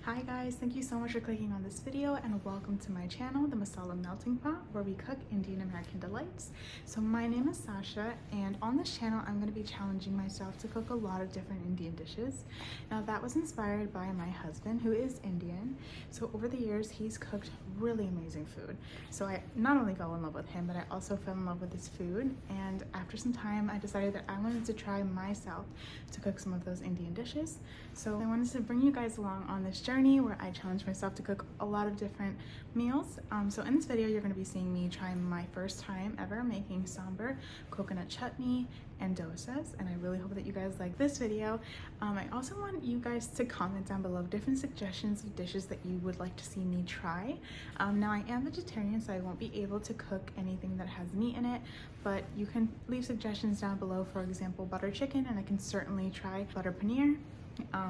Hi guys, thank you so much for clicking on this video and welcome to my channel, the Masala Melting Pot, where we cook Indian American delights. So my name is Sasha, and on this channel I'm going to be challenging myself to cook a lot of different Indian dishes. Now that was inspired by my husband, who is Indian. So over the years he's cooked really amazing food. So I not only fell in love with him, but I also fell in love with his food, and after some time I decided that I wanted to try myself to cook some of those Indian dishes. So I wanted to bring you guys along on this journey where I challenge myself to cook a lot of different meals. So in this video you're going to be seeing me try my first time ever making sambar, coconut chutney, and dosas, and I really hope that you guys like this video. I also want you guys to comment down below different suggestions of dishes that you would like to see me try. Now I am vegetarian, so I won't be able to cook anything that has meat in it, but you can leave suggestions down below. For example, butter chicken, and I can certainly try butter paneer.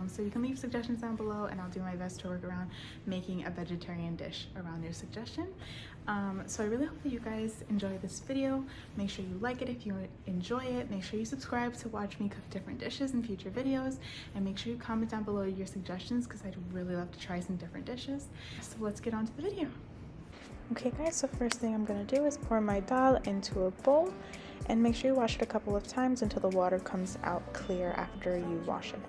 So you can leave suggestions down below and I'll do my best to work around making a vegetarian dish around your suggestion. So I really hope that you guys enjoy this video. Make sure you like it if you enjoy it. Make sure you subscribe to watch me cook different dishes in future videos, and make sure you comment down below your suggestions because I'd really love to try some different dishes. So let's get on to the video. Okay guys, so first thing I'm going to do is pour my dal into a bowl, and make sure you wash it a couple of times until the water comes out clear after you wash it.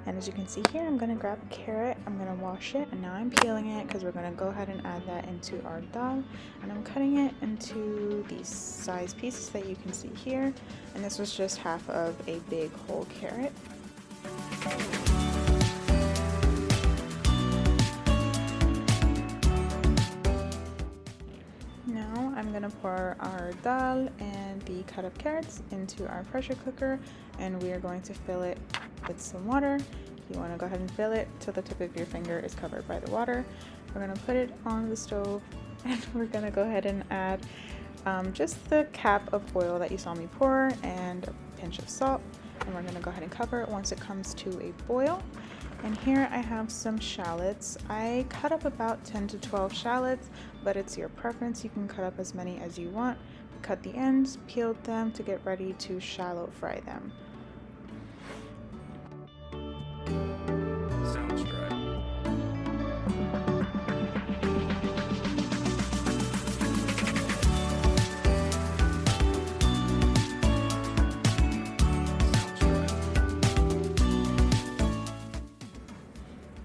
And as you can see here, I'm going to grab a carrot, I'm going to wash it, and now I'm peeling it because we're going to go ahead and add that into our dal. And I'm cutting it into these size pieces that you can see here, and this was just half of a big whole carrot. Now I'm going to pour our dal and the cut up carrots into our pressure cooker, and we are going to fill it with some water. You want to go ahead and fill it till the tip of your finger is covered by the water. We're going to put it on the stove, and we're going to go ahead and add just the cap of oil that you saw me pour and a pinch of salt, and we're going to go ahead and cover it once it comes to a boil. And here I have some shallots. I cut up about 10 to 12 shallots, but it's your preference. You can cut up as many as you want. Cut the ends, peeled them to get ready to shallow fry them. Sounds dry.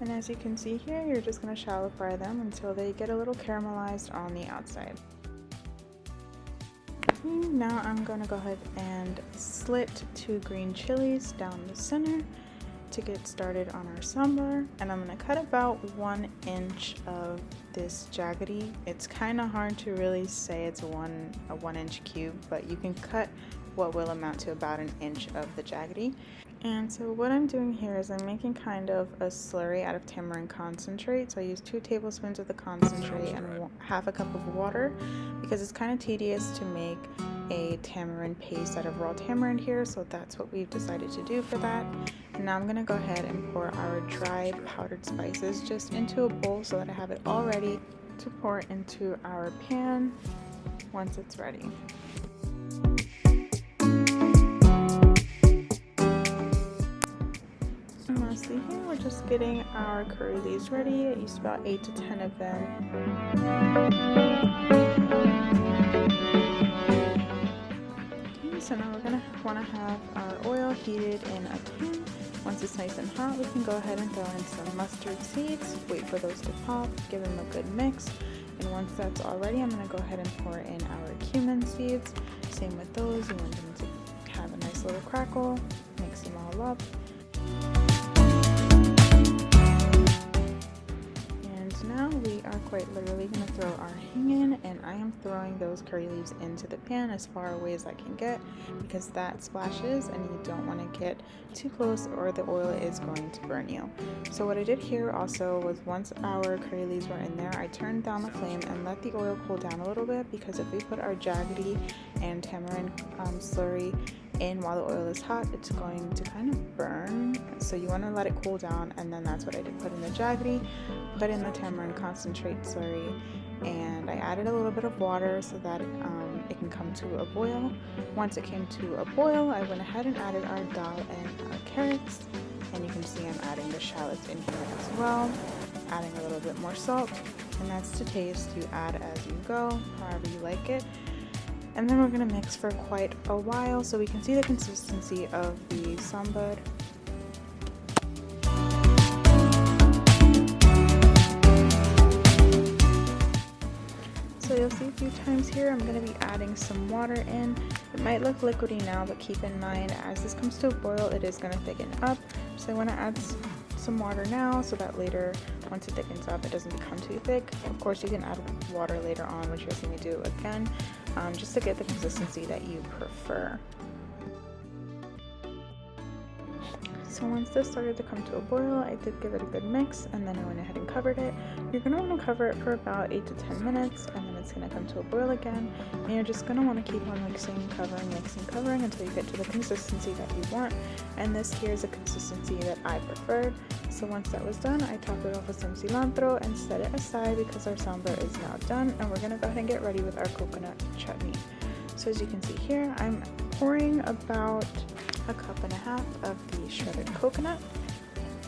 And as you can see here, you're just going to shallow fry them until they get a little caramelized on the outside. Now I'm going to go ahead and slit 2 green chilies down the center to get started on our sambar, and I'm going to cut about 1 inch of this jaggery. It's kind of hard to really say it's a 1 inch cube, but you can cut what will amount to about 1 inch of the jaggery. And so what I'm doing here is I'm making kind of a slurry out of tamarind concentrate. So I use 2 tablespoons of the concentrate and half a cup of water, because it's kind of tedious to make a tamarind paste out of raw tamarind here, so that's what we've decided to do for that. And now I'm going to go ahead and pour our dried powdered spices just into a bowl so that I have it all ready to pour into our pan once it's ready. And lastly here, we're just getting our curry leaves ready. I used about 8 to 10 of them. So now we're going to want to have our oil heated in a pan. Once it's nice and hot, we can go ahead and throw in some mustard seeds, wait for those to pop, give them a good mix. And once that's all ready, I'm going to go ahead and pour in our cumin seeds. Same with those, you want them to have a nice little crackle, mix them all up. Now we are quite literally going to throw our hing in, and I am throwing those curry leaves into the pan as far away as I can get, because that splashes and you don't want to get too close or the oil is going to burn you. So what I did here also was, once our curry leaves were in there, I turned down the flame and let the oil cool down a little bit, because if we put our jaggery and tamarind slurry in while the oil is hot, it's going to kind of burn. So you want to let it cool down, and then that's what I did. Put in the jaggery, put in the tamarind concentrate slurry, and I added a little bit of water so that it can come to a boil. Once it came to a boil, I went ahead and added our dal and our carrots, and you can see I'm adding the shallots in here as well. adding a little bit more salt, and that's to taste. You add as you go, however you like it. And then we're going to mix for quite a while so we can see the consistency of the sambar. So you'll see a few times here I'm going to be adding some water in. It might look liquidy now, but keep in mind as this comes to a boil, it is going to thicken up. So I want to add some water now so that later, once it thickens up, it doesn't become too thick. Of course, you can add water later on, which you'll see me do again, just to get the consistency that you prefer. So once this started to come to a boil, I did give it a good mix, and then I went ahead and covered it. You're going to want to cover it for about 8 to 10 minutes, and then it's going to come to a boil again. And you're just going to want to keep on mixing, covering until you get to the consistency that you want. And this here is a consistency that I preferred. So once that was done, I topped it off with some cilantro and set it aside because our sambar is now done, and we're going to go ahead and get ready with our coconut chutney. So as you can see here, I'm pouring about a cup and a half of the shredded coconut,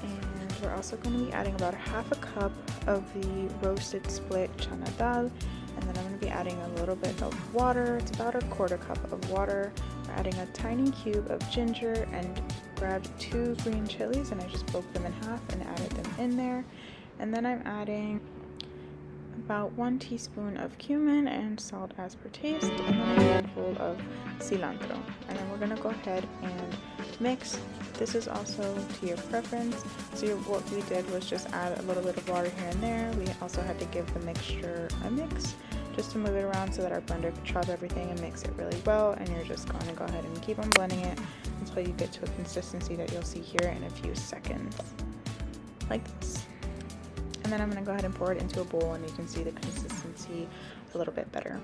and we're also going to be adding about half a cup of the roasted split chana dal, and then I'm going to be adding a little bit of water. It's about a quarter cup of water. We're adding a tiny cube of ginger and grabbed 2 green chilies, and I just broke them in half and added them in there. And then I'm adding about 1 teaspoon of cumin and salt as per taste, and then a handful of cilantro. And then we're going to go ahead and mix. This is also to your preference. So what we did was just add a little bit of water here and there. We also had to give the mixture a mix just to move it around so that our blender could chop everything and mix it really well. And you're just going to go ahead and keep on blending it until you get to a consistency that you'll see here in a few seconds, like this. And then I'm going to go ahead and pour it into a bowl, and you can see the consistency a little bit better.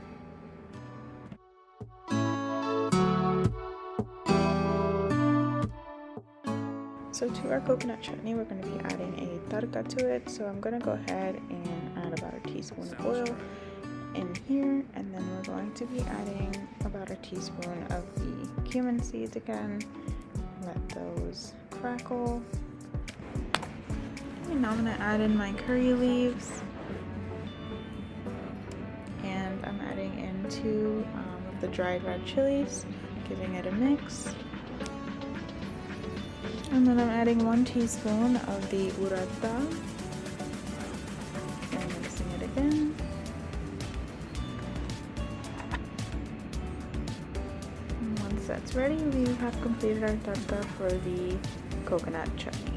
So to our coconut chutney, we're going to be adding a taraka to it. So I'm going to go ahead and add about a teaspoon of oil in here, and then we're going to be adding about a teaspoon of the cumin seeds again. Let those crackle. And now I'm going to add in my curry leaves, and I'm adding in 2 of the dried red chilies, giving it a mix. And then I'm adding 1 teaspoon of the urad dal, and mixing it again. And once that's ready, we have completed our tarka for the coconut chutney.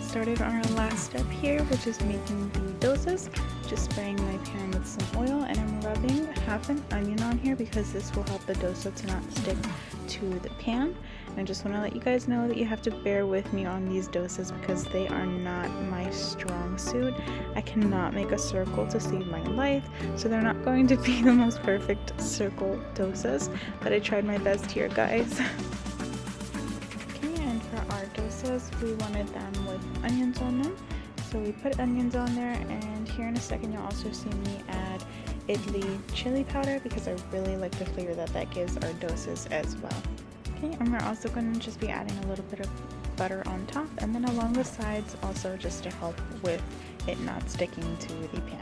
Started on our last step here, which is making the dosas. Just spraying my pan with some oil, and I'm rubbing half an onion on here because this will help the dosa to not stick to the pan. And I just want to let you guys know that you have to bear with me on these dosas because they are not my strong suit. I cannot make a circle to save my life, so they're not going to be the most perfect circle dosas, but I tried my best here, guys. Our dosas, we wanted them with onions on them, so we put onions on there, and here in a second you'll also see me add idli chili powder because I really like the flavor that gives our dosas as well. Okay, and we're also going to just be adding a little bit of butter on top, and then along the sides also just to help with it not sticking to the pan.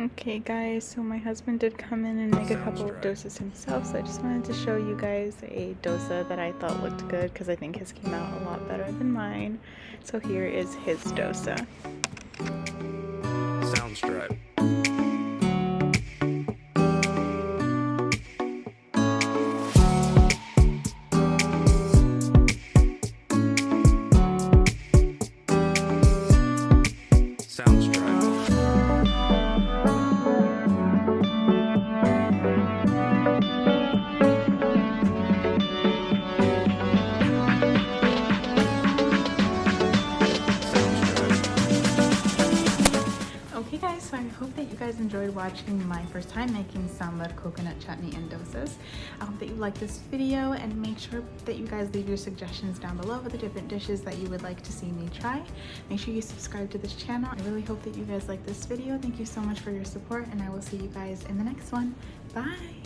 Okay guys, so my husband did come in and make a couple of dosas himself, so I just wanted to show you guys a dosa that I thought looked good because I think his came out a lot better than mine. So here is his dosa. Sounds right. hope that you guys enjoyed watching my first time making sambar, coconut chutney, and dosas. I hope that you liked this video, and make sure that you guys leave your suggestions down below for the different dishes that you would like to see me try. Make sure you subscribe to this channel. I really hope that you guys like this video. Thank you so much for your support, and I will see you guys in the next one. Bye!